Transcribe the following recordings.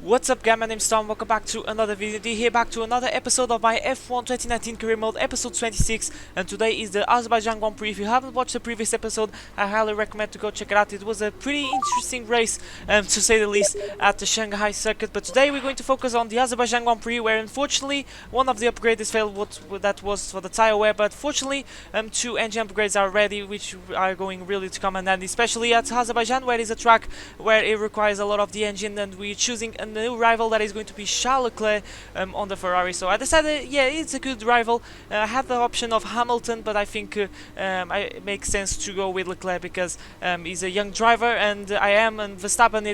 What's up guys, my name's Tom, welcome back to another video. Here back to another episode of my F1 2019 career mode, episode 26, and today is the Azerbaijan Grand Prix. If you haven't watched the previous episode, I highly recommend to go check it out. It was a pretty interesting race, to say the least, at the Shanghai circuit, but today we're going to focus on the Azerbaijan Grand Prix, where unfortunately one of the upgrades failed. That was for the tire wear, but fortunately two engine upgrades are ready, which are going really to come in handy, especially at Azerbaijan, where it is a track where it requires a lot of the engine, and we're choosing a new rival that is going to be Charles Leclerc on the Ferrari. So I decided, yeah, it's a good rival. I had the option of Hamilton, but I think it makes sense to go with Leclerc because he's a young driver, and and Verstappen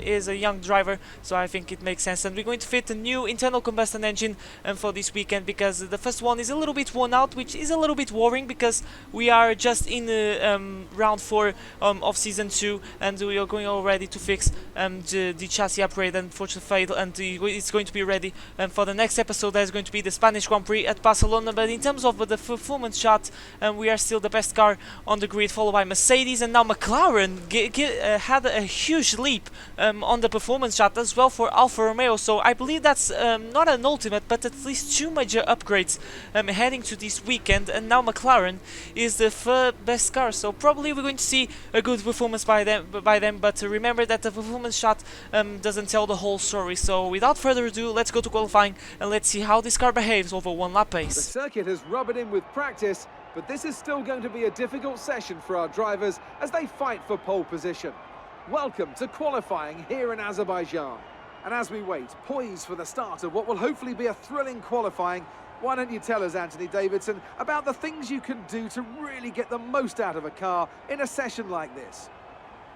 is a young driver, so I think it makes sense. And we're going to fit a new internal combustion engine for this weekend, because the first one is a little bit worn out, which is a little bit worrying because we are just in round 4 of season 2, and we are going already to fix the chassis upgrade, and fortunately and it's going to be ready for the next episode. That is going to be the Spanish Grand Prix at Barcelona. But in terms of the performance chart, we are still the best car on the grid, followed by Mercedes, and now McLaren had a huge leap on the performance chart as well for Alfa Romeo. So I believe that's not an ultimate, but at least 2 major upgrades heading to this weekend, and now McLaren is the third best car. So probably we're going to see a good performance by them. But remember that the performance chart doesn't tell the whole story. So without further ado, let's go to qualifying and let's see how this car behaves over 1 lap pace. The circuit has rubbed it in with practice, but this is still going to be a difficult session for our drivers as they fight for pole position. Welcome to qualifying here in Azerbaijan. And as we wait, poised for the start of what will hopefully be a thrilling qualifying, why don't you tell us, Anthony Davidson, about the things you can do to really get the most out of a car in a session like this?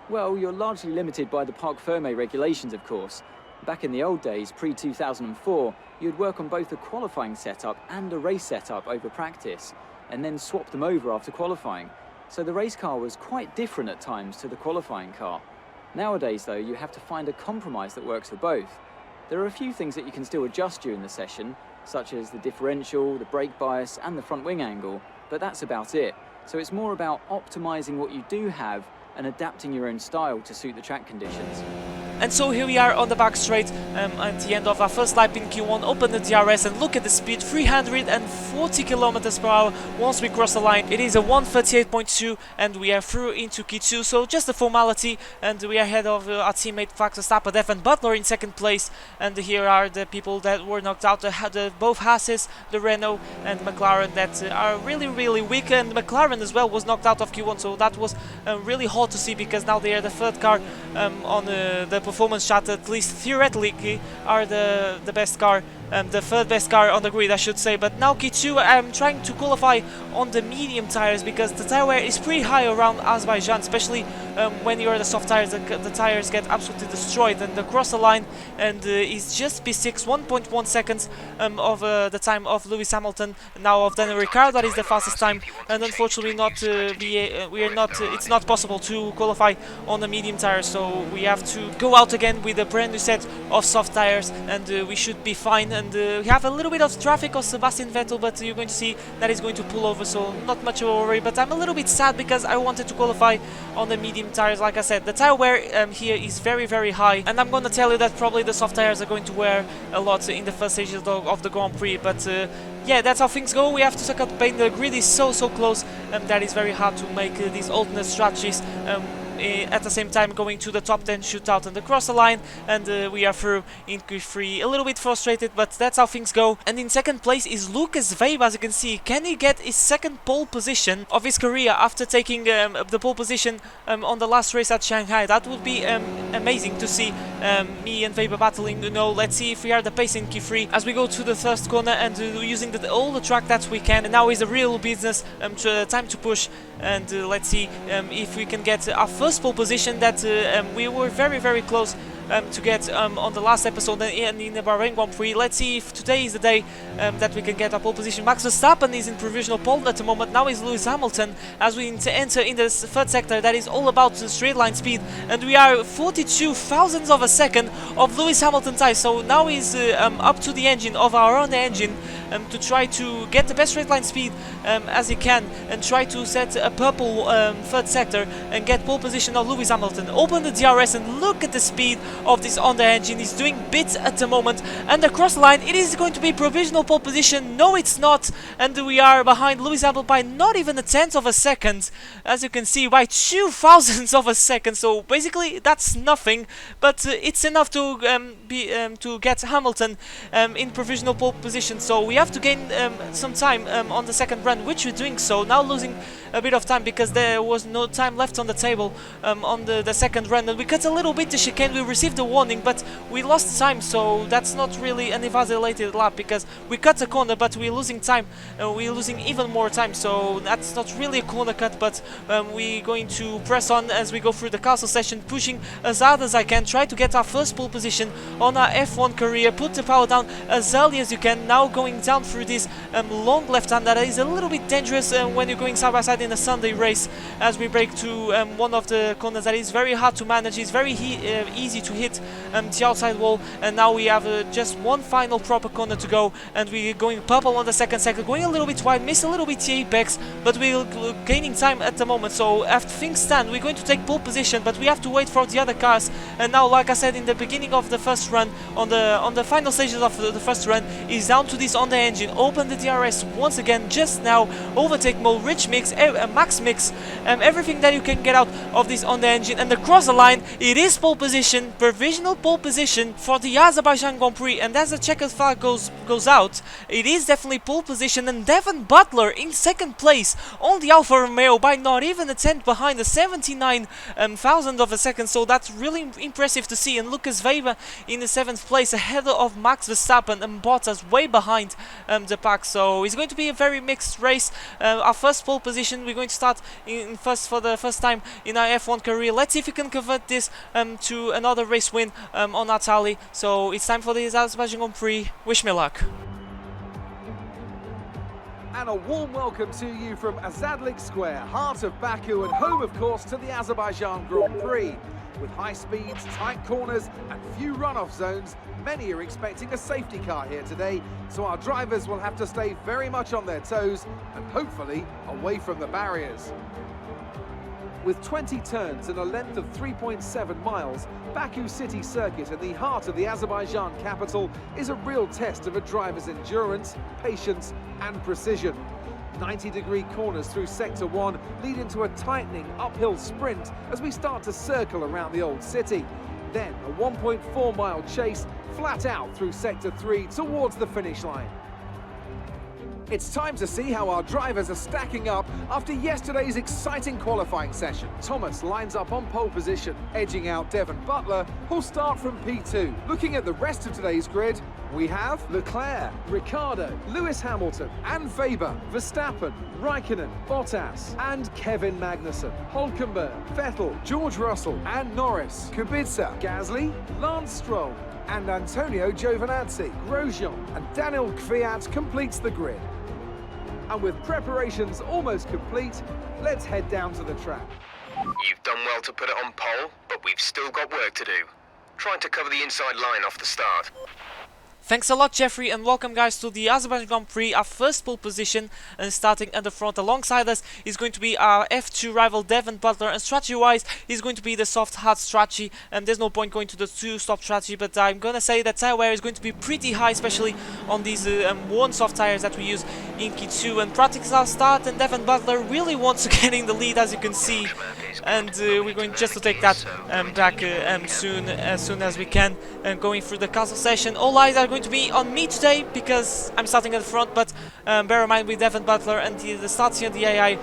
Well, you're largely limited by the Parc Fermé regulations, of course. Back in the old days, pre-2004, you'd work on both a qualifying setup and a race setup over practice, and then swap them over after qualifying. So the race car was quite different at times to the qualifying car. Nowadays, though, you have to find a compromise that works for both. There are a few things that you can still adjust during the session, such as the differential, the brake bias, and the front wing angle, but that's about it. So it's more about optimizing what you do have and adapting your own style to suit the track conditions. And so here we are on the back straight at the end of our first lap in Q1. Open the DRS and look at the speed, 340 kilometers per hour once we cross the line. It is a 138.2 and we are through into Q2, so just a formality, and we are ahead of our teammate Max Verstappen and Butler in second place. And here are the people that were knocked out, both Haas, the Renault and McLaren, that are really weak, and McLaren as well was knocked out of Q1, so that was really hard to see, because now they are the third car on the performance chart, at least theoretically are the best car, the third best car on the grid, I should say. But now Q2, I'm trying to qualify on the medium tires, because the tire wear is pretty high around Azerbaijan, especially when you're the soft tires. The tires get absolutely destroyed, and across the line, and it's just P6, 1.1 seconds of the time of Lewis Hamilton, now of Daniel Ricciardo. That is the fastest time, and unfortunately it's not possible to qualify on the medium tires, so we have to go out again with a brand new set of soft tires, and we should be fine. And we have a little bit of traffic of Sebastian Vettel, but you're going to see that he's going to pull over, so not much of a worry. But I'm a little bit sad because I wanted to qualify on the medium tires. Like I said, the tire wear here is very high, and I'm going to tell you that probably the soft tires are going to wear a lot in the first stages of the Grand Prix. But yeah, that's how things go. We have to suck up the pain. The grid is so close, and that is very hard to make these alternate strategies at the same time going to the top 10 shootout and across the line, and we are through in Q3. A little bit frustrated, but that's how things go. And in second place is Lucas Weber. As you can see, can he get his second pole position of his career after taking the pole position on the last race at Shanghai? That would be amazing to see me and Weber battling. Let's see if we are the pace in Q3 as we go to the first corner, and using all the track that we can. And now is a real business, time to push, and let's see if we can get our first pole position that we were very close to get on the last episode and in the Bahrain Grand Prix. Let's see if today is the day that we can get a pole position. Max Verstappen is in provisional pole at the moment. Now is Lewis Hamilton as we enter in the third sector. That is all about the straight line speed, and we are 42 thousandths of a second of Lewis Hamilton time. So now he's up to the engine of our own engine to try to get the best straight line speed as he can, and try to set a purple third sector and get pole position of Lewis Hamilton. Open the DRS and look at the speed of this Honda engine. He's doing bits at the moment, and across the line it is going to be provisional pole position. No, it's not, and we are behind Lewis Hamilton by not even a tenth of a second, as you can see, by 2,000ths of a second. So basically that's nothing, but it's enough to to get Hamilton in provisional pole position. So we have to gain some time on the second run, which we're doing so. Now losing a bit of time because there was no time left on the table on the second run, and we cut a little bit the chicane. We received a warning, but we lost time, so that's not really an invalidated lap because we cut a corner, but we're losing time. We're losing even more time, so that's not really a corner cut, but we're going to press on as we go through the castle session, pushing as hard as I can, try to get our first pole position on our F1 career, put the power down as early as you can. Now going down through this long left hand that is a little bit dangerous when you're going side by side in a Sunday race, as we break to one of the corners that is very hard to manage. It's very easy to hit the outside wall, and now we have just one final proper corner to go, and we're going purple on the second sector, going a little bit wide, miss a little bit the apex, but we're gaining time at the moment. So after things stand, we're going to take pole position, but we have to wait for the other cars. And now, like I said in the beginning of the first run, on the final stages of the first run, is down to this on the engine. Open the DRS once again just now, overtake mode, rich mix, max mix, everything that you can get out of this on the engine. And across the line, it is pole position, provisional pole position for the Azerbaijan Grand Prix. And as the checkered flag goes out, it is definitely pole position, and Devon Butler in second place on the Alfa Romeo by not even a tenth behind, the 79,000 of a second. So that's really impressive to see. And Lucas Weber in the 7th place ahead of Max Verstappen, and Bottas way behind the pack. So it's going to be a very mixed race. Our first pole position, we're going to start in first for the first time in our F1 career. Let's see if we can convert this to another race win on our tally. So it's time for the Azerbaijan Grand Prix. Wish me luck. And a warm welcome to you from Azadlik Square, heart of Baku, and home, of course, to the Azerbaijan Grand Prix. With high speeds, tight corners, and few runoff zones, many are expecting a safety car here today, so our drivers will have to stay very much on their toes and hopefully away from the barriers. With 20 turns and a length of 3.7 miles, Baku City Circuit in the heart of the Azerbaijan capital is a real test of a driver's endurance, patience and precision. 90-degree corners through Sector 1 lead into a tightening uphill sprint as we start to circle around the old city. Then a 1.4-mile chase flat out through Sector 3 towards the finish line. It's time to see how our drivers are stacking up after yesterday's exciting qualifying session. Thomas lines up on pole position, edging out Devon Butler, who'll start from P2. Looking at the rest of today's grid, we have Leclerc, Ricciardo, Lewis Hamilton, and Weber, Verstappen, Raikkonen, Bottas, and Kevin Magnussen, Hülkenberg, Vettel, George Russell, and Norris, Kubica, Gasly, Lance Stroll, and Antonio Giovinazzi. Grosjean and Daniel Kvyat completes the grid. And with preparations almost complete, let's head down to the track. You've done well to put it on pole, but we've still got work to do. Trying to cover the inside line off the start. Thanks a lot, Jeffrey, and welcome guys to the Azerbaijan Grand Prix, our first pole position, and starting at the front alongside us is going to be our F2 rival Devon Butler, and strategy-wise is going to be the soft hard strategy, and there's no point going to the two-stop strategy, but I'm gonna say that tire wear is going to be pretty high, especially on these worn soft tires that we use in Q2, and practice our start, and Devon Butler really wants to get in the lead, as you can see, and we're going just to take that back as soon as we can, and going through the castle session. All eyes are going to be on me today because I'm starting at the front, but bear in mind with Devon Butler and the stats here, the AI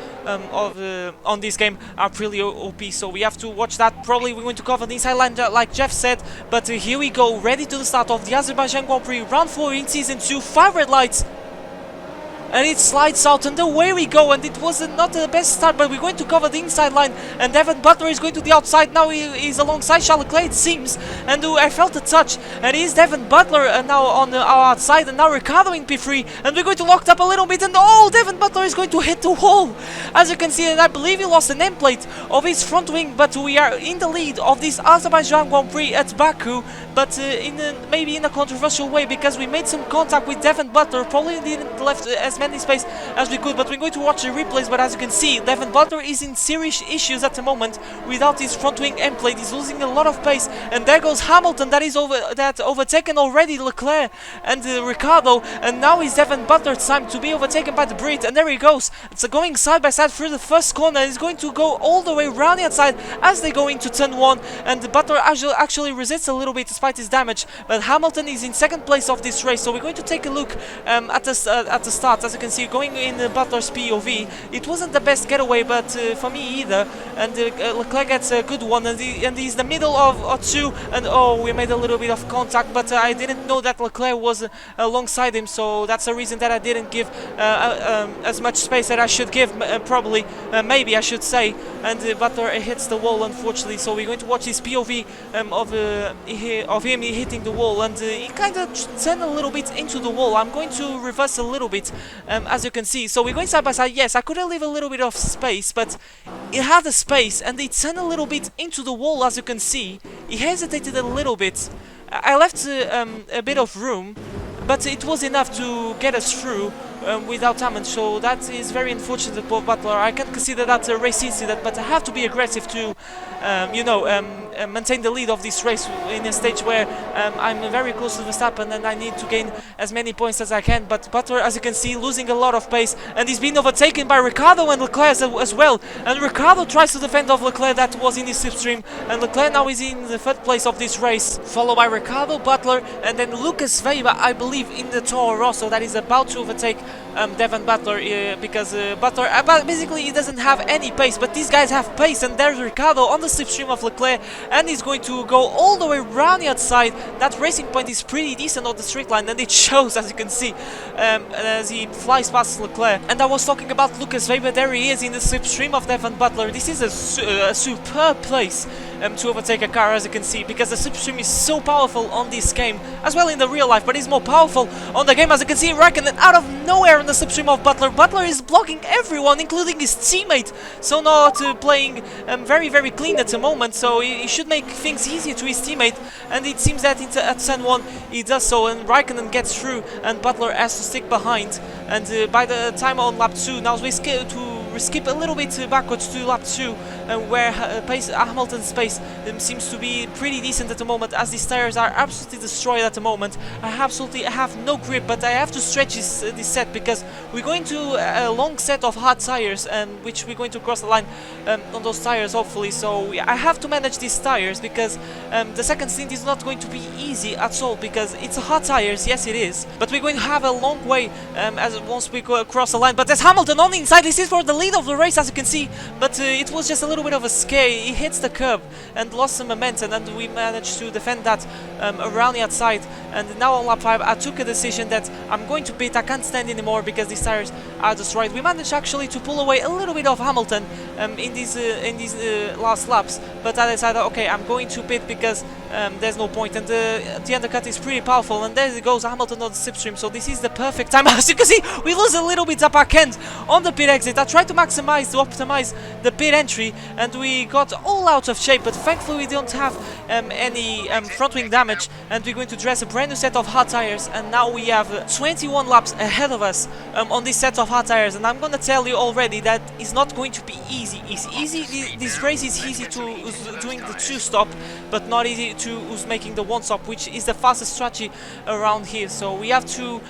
on this game are pretty OP, so we have to watch that. Probably we're going to cover the inside line like Jeff said, but here we go, ready to the start of the Azerbaijan Grand Prix, round 4 in Season 2, 5 red lights. And it slides out, and away we go, and it was not the best start, but we're going to cover the inside line, and Devon Butler is going to the outside. Now he's alongside Charles Leclerc, it seems, and I felt a touch, and he's Devon Butler now on our outside, and now Ricciardo in P3, and we're going to lock up a little bit, and oh, Devon Butler is going to hit the wall, as you can see, and I believe he lost the nameplate of his front wing, but we are in the lead of this Azerbaijan Grand Prix at Baku, but maybe in a controversial way, because we made some contact with Devon Butler, probably didn't left as many space as we could, but we're going to watch the replays. But as you can see, Devon Butler is in serious issues at the moment without his front wing end plate. He's losing a lot of pace, and there goes Hamilton that is overtaken already Leclerc and Ricciardo, and now it's Devon Butler's time to be overtaken by the Brit, and there he goes. It's going side by side through the first corner, and he's going to go all the way around the outside as they go into turn 1, and Butler actually resists a little bit despite his damage, but Hamilton is in second place of this race. So we're going to take a look at the start. As you can see, going in Butler's POV, it wasn't the best getaway, but for me either, and Leclerc gets a good one, and he's the middle of 2, and oh, we made a little bit of contact, but I didn't know that Leclerc was alongside him, so that's the reason that I didn't give as much space that I should give, probably, maybe I should say, and Butler hits the wall, unfortunately. So we're going to watch his POV of him hitting the wall, and he kind of turned a little bit into the wall. I'm going to reverse a little bit, as you can see. So we're going side by side. Yes, I could have leave a little bit of space, but he had the space, and he turned a little bit into the wall, as you can see. He hesitated a little bit. I left a bit of room, but it was enough to get us through without damage, so that is very unfortunate for Butler. I can consider that a race incident, but I have to be aggressive to, maintain the lead of this race in a stage where I'm very close to Verstappen and I need to gain as many points as I can. But Butler, as you can see, losing a lot of pace, and he's been overtaken by Ricciardo and Leclerc as well. And Ricciardo tries to defend off Leclerc that was in his slipstream, and Leclerc now is in the third place of this race, followed by Ricciardo, Butler, and then Lucas Weber, I believe, in the Toro Rosso that is about to overtake Devon Butler, because Butler basically he doesn't have any pace, but these guys have pace, and there's Ricciardo on the slipstream of Leclerc, and he's going to go all the way around the outside. That racing point is pretty decent on the straight line, and it shows, as you can see, as he flies past Leclerc. And I was talking about Lucas Weber. There he is in the slipstream of Devon Butler. This is a superb place to overtake a car, as you can see, because the slipstream is so powerful on this game, as well in the real life, but it's more powerful on the game. As you can see, Raikkonen out of nowhere on the slipstream of Butler. Butler is blocking everyone, including his teammate, so not playing very, very clean at the moment, so he should make things easier to his teammate, and it seems that at turn 1 he does so, and Raikkonen gets through, and Butler has to stick behind. And by the time on lap 2, now we skip a little bit backwards to lap 2, where Hamilton's pace seems to be pretty decent at the moment, as these tires are absolutely destroyed at the moment. I have no grip, but I have to stretch this set, because we're going to a long set of hard tires, which we're going to cross the line on those tires, hopefully. So I have to manage these tires, because the second stint is not going to be easy at all, because it's hard tires, yes it is, but we're going to have a long way once we cross the line. But there's Hamilton on the inside. This is for the lead of the race, as you can see, but it was just a little bit of a scare. He hits the curb and lost some momentum, and we managed to defend that around the outside. And now on lap 5, I took a decision that I'm going to pit. I can't stand anymore because these tires are destroyed. We managed actually to pull away a little bit of Hamilton in these last laps, but I decided, okay, I'm going to pit because there's no point, and the undercut is pretty powerful, and there goes Hamilton on the slipstream. So this is the perfect time. As you can see, we lose a little bit at back end on the pit exit. I tried to optimize the pit entry, and we got all out of shape, but thankfully we don't have any front wing damage, and we're going to dress a brand new set of hard tires. And now we have 21 laps ahead of us on this set of hard tires, and I'm gonna tell you already that it's not going to be easy. This race is easy to who's doing the 2-stop, but not easy to who's making the 1-stop, which is the fastest strategy around here. So we have to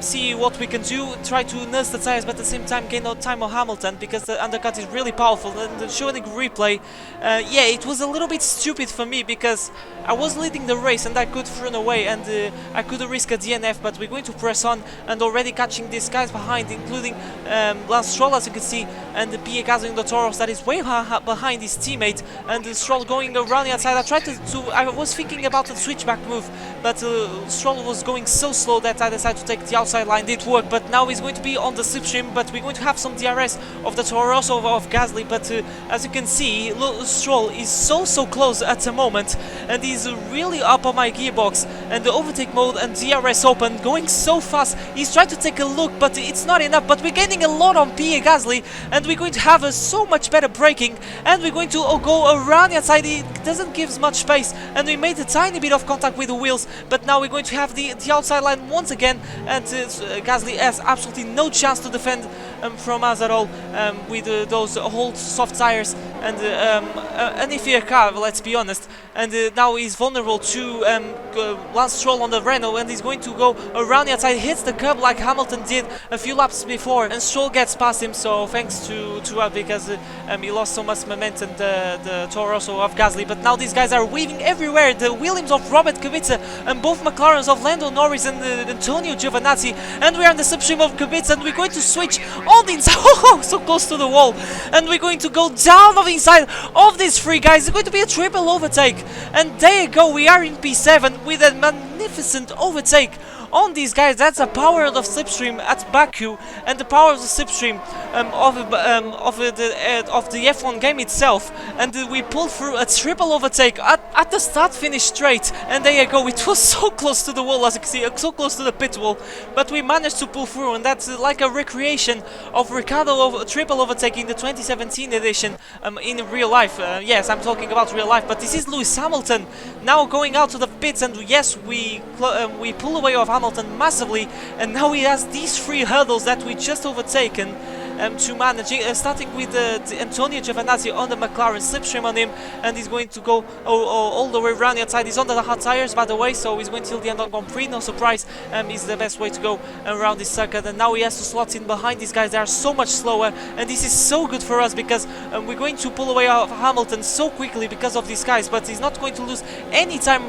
see what we can do, try to nurse the tires, but at the same time gain no time on Hamilton, because the undercut is really powerful. And the showing replay, yeah, it was a little bit stupid for me, because I was leading the race and I could run away, and I could risk a DNF, but we're going to press on, and already catching these guys behind, including Lance Stroll, as you can see, and the Pierre Gasly in the Toro Rosso that is way behind his teammate, and Stroll going around the outside. I was thinking about the switchback move, but Stroll was going so slow that I decided to take the outside line. Did work, but now he's going to be on the slipstream, but we're going to have some DRS of the Toro Rosso of Gasly. But as you can see, Stroll is so close at the moment, and he's really up on my gearbox, and the overtake mode and DRS open, going so fast. He's trying to take a look, but it's not enough. But we're gaining a lot on Pierre Gasly, and we're going to have so much better braking, and we're going to go around the outside. He doesn't didn't give much space, and we made a tiny bit of contact with the wheels, but now we're going to have the outside line once again, and Gasly has absolutely no chance to defend from us at all with those old soft tires and an inferior car, let's be honest. And now he's vulnerable to Lance Stroll on the Renault, and he's going to go around the outside, hits the curb like Hamilton did a few laps before, and Stroll gets past him, so thanks to us, because he lost so much momentum, the Toro Rosso of Gasly. But now these guys are weaving everywhere, the Williams of Robert Kubica and both McLarens of Lando Norris and Antonio Giovinazzi, and we are in the slipstream of Kubica, and we're going to switch on the inside, oh, so close to the wall, and we're going to go down on the inside of these three guys. It's going to be a triple overtake, and there you go, we are in P7 with a magnificent overtake on these guys. That's the power of the slipstream at Baku, and the power of the slipstream of the F1 game itself. And we pulled through a triple overtake at the start-finish straight, and there you go. It was so close to the wall, as you can see, so close to the pit wall, but we managed to pull through, and that's like a recreation of Ricciardo triple overtake in the 2017 edition in real life. Yes, I'm talking about real life, but this is Lewis Hamilton now going out to the pits, and yes, we pull away of Hamilton massively, and now he has these three hurdles that we just overtaken to manage, starting with Antonio Giovinazzi on the McLaren, slipstream on him, and he's going to go all the way around the outside. He's under the hard tires, by the way, so he's going till the end of Grand Prix, no surprise. Is the best way to go around this circuit, and now he has to slot in behind these guys. They are so much slower, and this is so good for us, because we're going to pull away off Hamilton so quickly because of these guys, but he's not going to lose any time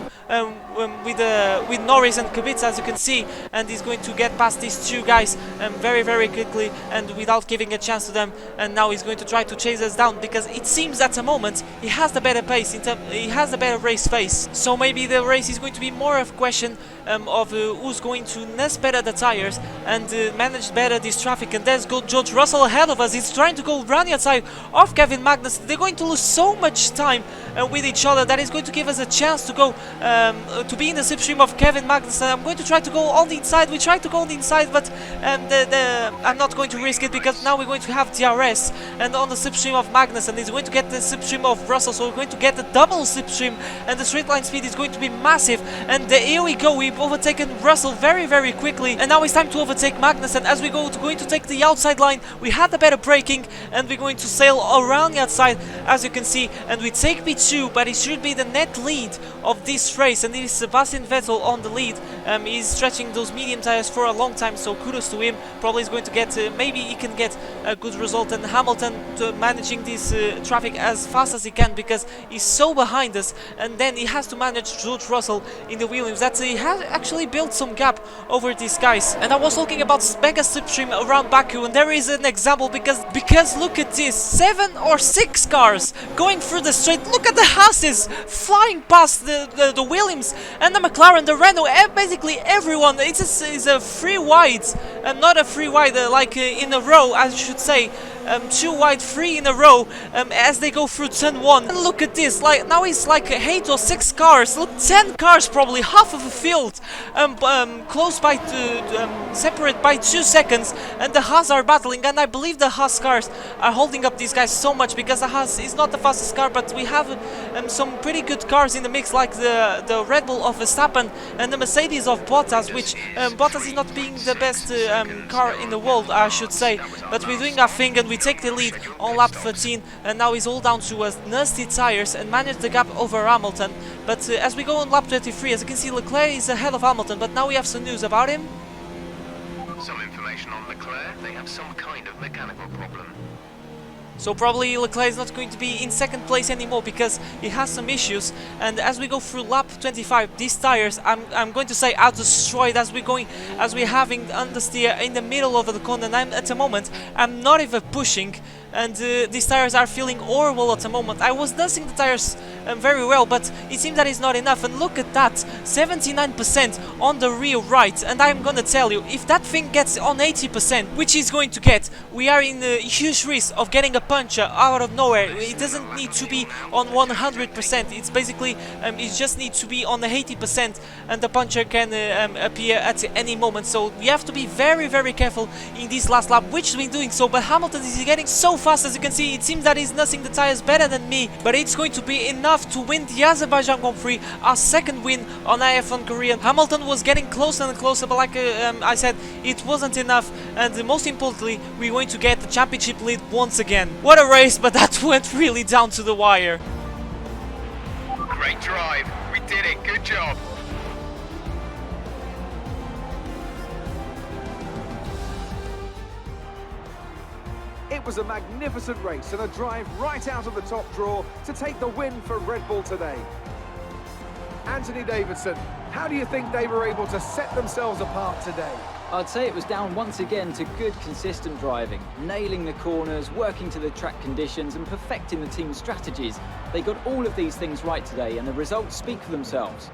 with Norris and Kubica, as you can see, and he's going to get past these two guys very, very quickly, and without giving a chance to them. And now he's going to try to chase us down, because it seems at the moment he has the better pace, he has the better race pace, so maybe the race is going to be more of a question of who's going to nest better the tires and manage better this traffic. And there's George Russell ahead of us. He's trying to go around the outside of Kevin Magnussen. They're going to lose so much time with each other that is going to give us a chance to go to be in the slipstream of Kevin Magnussen. I'm going to try to go on the inside. We tried to go on the inside, but I'm not going to risk it, because now we're going to have DRS, and on the slipstream of Magnussen he's going to get the slipstream of Russell, so we're going to get the double slipstream, and the straight line speed is going to be massive. And here we go, we've overtaken Russell very, very quickly, and now it's time to overtake Magnussen. As we going to take the outside line, we had the better braking, and we're going to sail around the outside, as you can see, and we take P2, but it should be the net lead of this race, and it is Sebastian Vettel on the lead. He's stretching those medium tires for a long time, so kudos to him. Probably is going to get, maybe he can get a good result, and Hamilton managing this traffic as fast as he can, because he's so behind us, and then he has to manage George Russell in the Williams. That he has actually built some gap over these guys. And I was talking about mega slipstream around Baku, and there is an example, because look at this, 7 or 6 cars going through the straight. Look at the Haas's flying past the Williams and the McLaren, the Renault, basically everyone. It's a free wide, not a free wide like in a row, I should say. 2 wide, 3 in a row as they go through turn 1. And look at this, like now it's like 8 or 6 cars. Look, 10 cars, probably half of the field, close by separate by 2 seconds, and the Haas are battling. And I believe the Haas cars are holding up these guys so much, because the Haas is not the fastest car, but we have some pretty good cars in the mix, like the Red Bull of Verstappen and the Mercedes of Bottas, which Bottas is not being the best car in the world, I should say, but we're doing our thing, and we take the lead on lap 13, and now he's all down to nasty tires and manage the gap over Hamilton. But as we go on lap 23, as you can see, Leclerc is ahead of Hamilton, but now we have some news about him. Some information on Leclerc. They have some kind of mechanical problem. So probably Leclerc is not going to be in second place anymore, because he has some issues. And as we go through lap 25, these tires, I'm going to say, are destroyed as we're having understeer in the middle of the corner. And at the moment, I'm not even pushing, and these tires are feeling horrible at the moment. I was dusting the tires very well, but it seems that it's not enough. And look at that, 79% on the rear right. And I'm gonna tell you, if that thing gets on 80%, which it's going to get, we are in a huge risk of getting a puncture out of nowhere. It doesn't need to be on 100%. It's basically, it just needs to be on the 80%, and the puncture can appear at any moment. So we have to be very, very careful in this last lap, which we're doing so. But Hamilton is getting so so fast. As you can see, it seems that he's nursing the tires better than me, but it's going to be enough to win the Azerbaijan Grand Prix, our second win on F1 career. Hamilton was getting closer and closer, but like I said, it wasn't enough, and most importantly, we're going to get the championship lead once again. What a race, but that went really down to the wire. Great drive. We did it. Good job. It was a magnificent race and a drive right out of the top draw to take the win for Red Bull today. Anthony Davidson, how do you think they were able to set themselves apart today? I'd say it was down once again to good, consistent driving, nailing the corners, working to the track conditions and perfecting the team's strategies. They got all of these things right today and the results speak for themselves.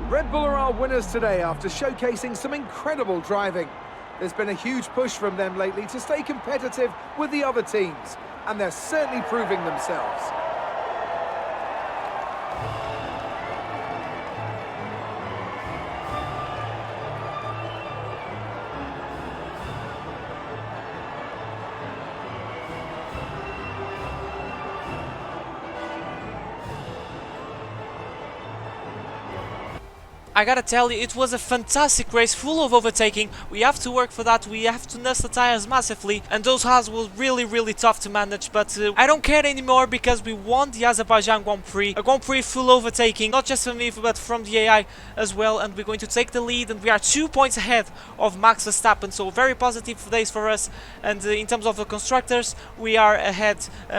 Red Bull are our winners today after showcasing some incredible driving. There's been a huge push from them lately to stay competitive with the other teams, and they're certainly proving themselves. I gotta tell you, it was a fantastic race, full of overtaking. We have to work for that, we have to nurse the tires massively, and those halves were really tough to manage, but I don't care anymore because we won the Azerbaijan Grand Prix, a Grand Prix full overtaking, not just from me but from the AI as well, and we're going to take the lead, and we are 2 points ahead of Max Verstappen, so very positive days for us. And in terms of the constructors, we are ahead,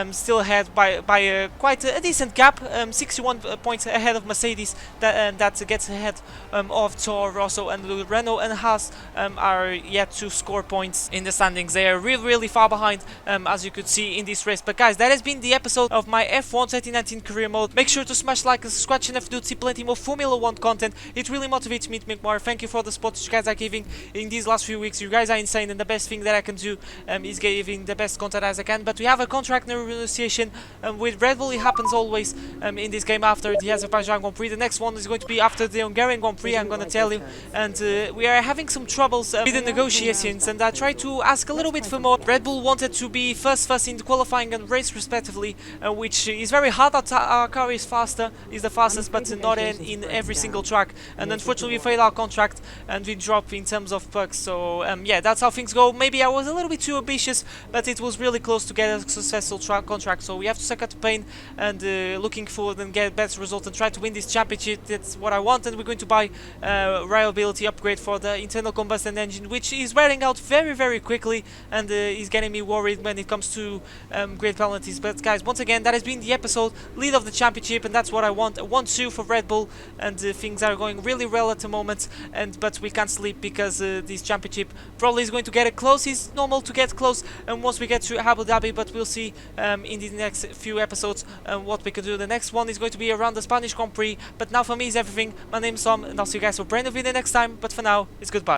still ahead by quite a decent gap, 61 points ahead of Mercedes, that gets ahead of Toro Rosso, and Renault and Haas are yet to score points in the standings. They are really far behind, as you could see in this race. But guys, that has been the episode of my F1 2019 career mode. Make sure to smash like and subscribe if you do see plenty more Formula 1 content. It really motivates me to make more. Thank you for the support you guys are giving in these last few weeks. You guys are insane, and the best thing that I can do is giving the best content as I can. But we have a contract negotiation with Red Bull. It happens always in this game after the Azerbaijan Grand Prix. The next one is going to be after the Hungarian Grand Prix, I'm gonna tell you, and we are having some troubles with the negotiations, and I tried to ask a little bit for more. Red Bull wanted to be first in the qualifying and race respectively, which is very hard. Our car is the fastest, but not in every single track, and unfortunately we failed our contract and we dropped in terms of perks. So yeah, that's how things go. Maybe I was a little bit too ambitious, but it was really close to get a successful contract, so we have to suck at the pain and looking forward and get better results and try to win this championship. That's what I want, and we're going to buy reliability upgrade for the internal combustion engine, which is wearing out very quickly, and is getting me worried when it comes to grid penalties. But guys, once again, that has been the episode, lead of the championship, and that's what I want. I want 1-2 for Red Bull, and things are going really well at the moment, but we can't sleep because this championship probably is going to get it close. It's normal to get close, and once we get to Abu Dhabi, but we'll see in the next few episodes what we can do. The next one is going to be around the Spanish Grand Prix, but now for me is everything. My name's Tom, and I'll see you guys for a brand new video next time, but for now, it's goodbye.